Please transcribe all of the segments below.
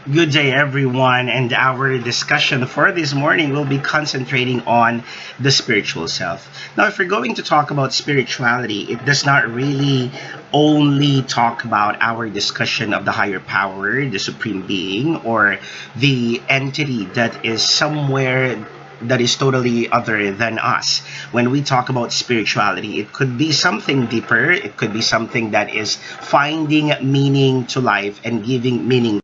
Good day, everyone, and our discussion for this morning will be concentrating on the spiritual self. Now, if we're going to talk about spirituality, it does not really only talk about our discussion of the higher power, the supreme being, or the entity that is somewhere that is totally other than us. When we talk about spirituality, it could be something deeper, it could be something that is finding meaning to life and giving meaning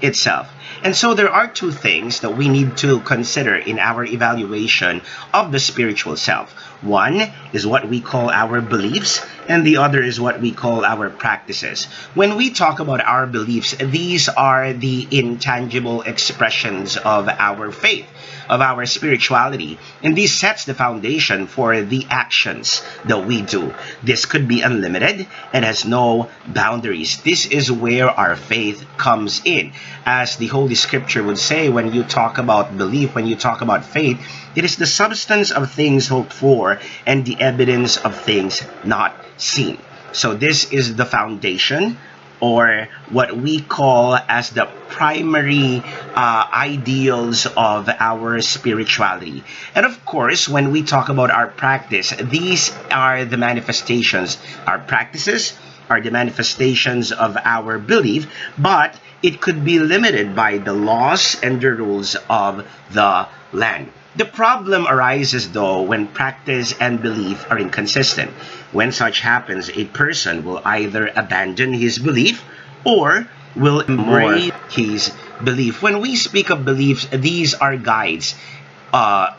itself. And so there are two things that we need to consider in our evaluation of the spiritual self. One is what we call our beliefs, and the other is what we call our practices. When we talk about our beliefs, these are the intangible expressions of our faith, of our spirituality, and this sets the foundation for the actions that we do. This could be unlimited and has no boundaries. This is where our faith comes in. As the Holy Scripture would say, when you talk about belief, when you talk about faith, it is the substance of things hoped for and the evidence of things not seen. So this is the foundation, or what we call as the primary ideals of our spirituality. And of course, when we talk about our practice, these are the manifestations. Our practices are the manifestations of our belief, but it could be limited by the laws and the rules of the land. The problem arises, though, when practice and belief are inconsistent. When such happens, a person will either abandon his belief or will embrace his belief. When we speak of beliefs, these are guides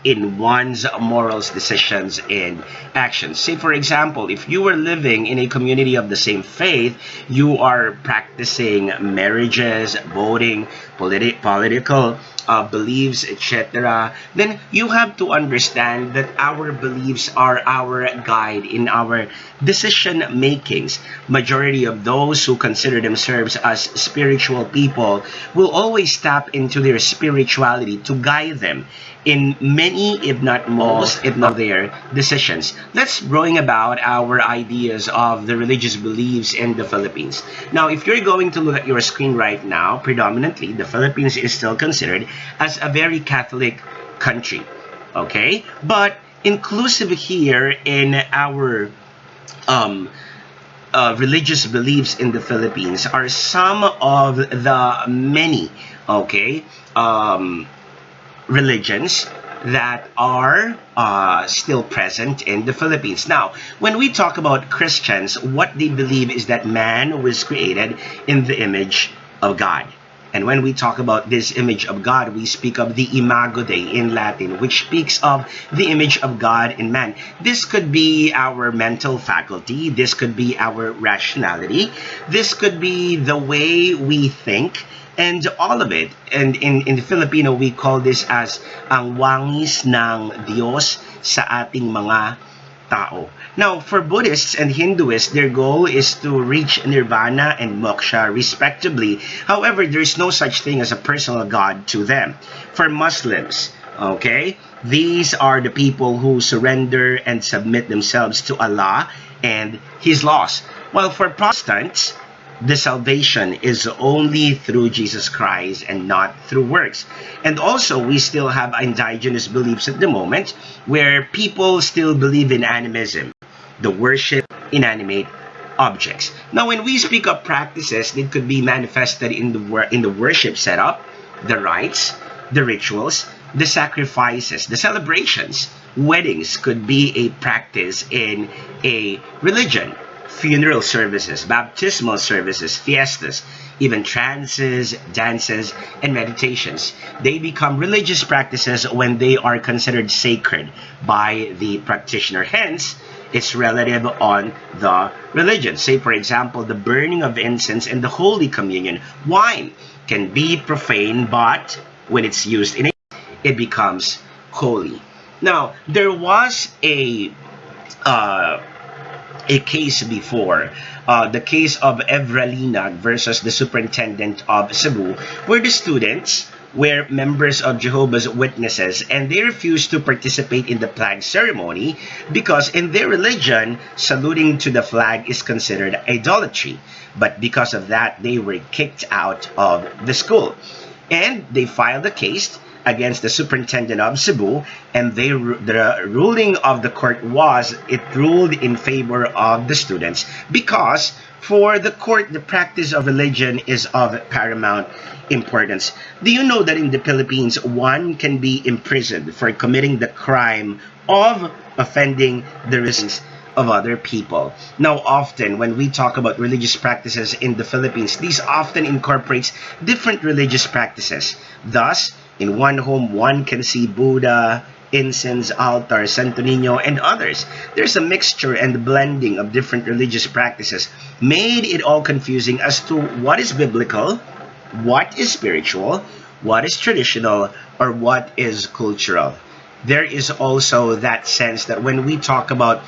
in one's morals, decisions, and actions. Say, for example, if you were living in a community of the same faith, you are practicing marriages, voting, political beliefs, etc., then you have to understand that our beliefs are our guide in our decision makings. Majority of those who consider themselves as spiritual people will always tap into their spirituality to guide them in many, if not most, if not their decisions. Let's bring about our ideas of the religious beliefs in the Philippines. Now, if you're going to look at your screen right now, predominantly, the Philippines is still considered as a very Catholic country, okay? But inclusive here in our religious beliefs in the Philippines are some of the many, okay, religions that are still present in the Philippines. Now, when we talk about Christians, what they believe is that man was created in the image of God. And when we talk about this image of God, we speak of the Imago Dei in Latin, which speaks of the image of God in man. This could be our mental faculty. This could be our rationality. This could be the way we think. And all of it, and in Filipino, we call this as ang wangis ng Diyos sa ating mga tao. Now, for Buddhists and Hinduists, their goal is to reach nirvana and moksha respectively. However, there is no such thing as a personal God to them. For Muslims, okay, these are the people who surrender and submit themselves to Allah and His laws. While for Protestants, the salvation is only through Jesus Christ and not through works. And also, we still have indigenous beliefs at the moment where people still believe in animism, the worship inanimate objects. Now, when we speak of practices, it could be manifested in the worship setup, the rites, the rituals, the sacrifices, the celebrations. Weddings could be a practice in a religion. Funeral services, baptismal services, fiestas, even trances, dances, and meditations. They become religious practices when they are considered sacred by the practitioner. Hence, it's relative on the religion. Say, for example, the burning of incense and the Holy Communion. Wine can be profane, but when it's used in it becomes holy. Now, there was a case before, the case of Evralinag versus the superintendent of Cebu, where the students were members of Jehovah's Witnesses, and they refused to participate in the flag ceremony because in their religion, saluting to the flag is considered idolatry. But because of that, they were kicked out of the school. And they filed a case against the superintendent of Cebu, and the ruling of the court was it ruled in favor of the students because for the court, the practice of religion is of paramount importance. Do you know that in the Philippines, one can be imprisoned for committing the crime of offending the religions of other people? Now, often when we talk about religious practices in the Philippines, these often incorporates different religious practices. Thus, in one home, one can see Buddha, incense, altar, Santo Niño, and others. There's a mixture and blending of different religious practices, made it all confusing as to what is biblical, what is spiritual, what is traditional, or what is cultural. There is also that sense that when we talk about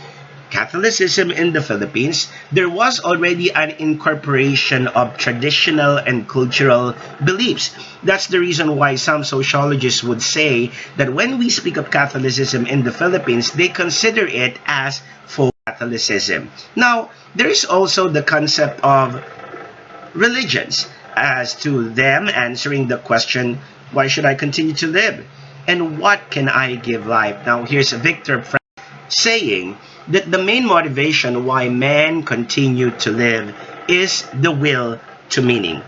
Catholicism in the Philippines, there was already an incorporation of traditional and cultural beliefs. That's the reason why some sociologists would say that when we speak of Catholicism in the Philippines, they consider it as full Catholicism. Now, there is also the concept of religions, as to them answering the question, why should I continue to live? And what can I give life? Now, here's Victor saying that the main motivation why men continue to live is the will to meaning.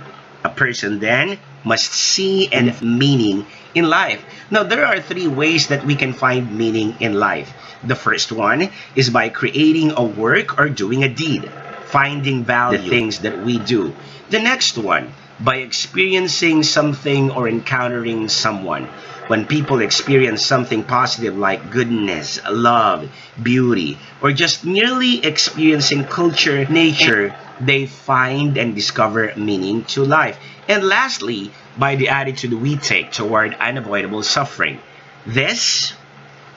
A person then must see and meaning in life. Now, there are three ways that we can find meaning in life. The first one is by creating a work or doing a deed, finding value in the things that we do. The next one, by experiencing something or encountering someone. When people experience something positive like goodness, love, beauty, or just merely experiencing culture, nature, they find and discover meaning to life. And lastly, by the attitude we take toward unavoidable suffering. This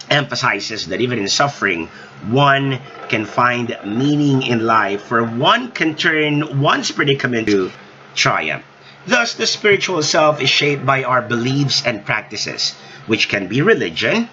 emphasizes that even in suffering, one can find meaning in life, for one can turn one's predicament to triumph. Thus, the spiritual self is shaped by our beliefs and practices, which can be religion,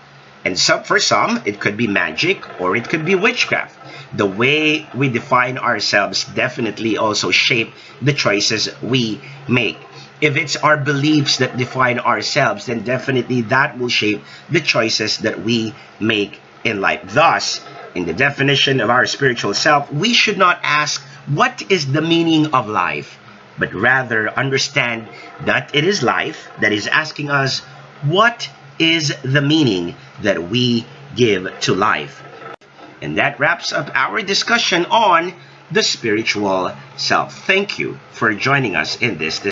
and for some, it could be magic or it could be witchcraft. The way we define ourselves definitely also shape the choices we make. If it's our beliefs that define ourselves, then definitely that will shape the choices that we make in life. Thus, in the definition of our spiritual self, we should not ask, what is the meaning of life? But rather understand that it is life that is asking us, what is the meaning that we give to life? And that wraps up our discussion on the spiritual self. Thank you for joining us in this discussion.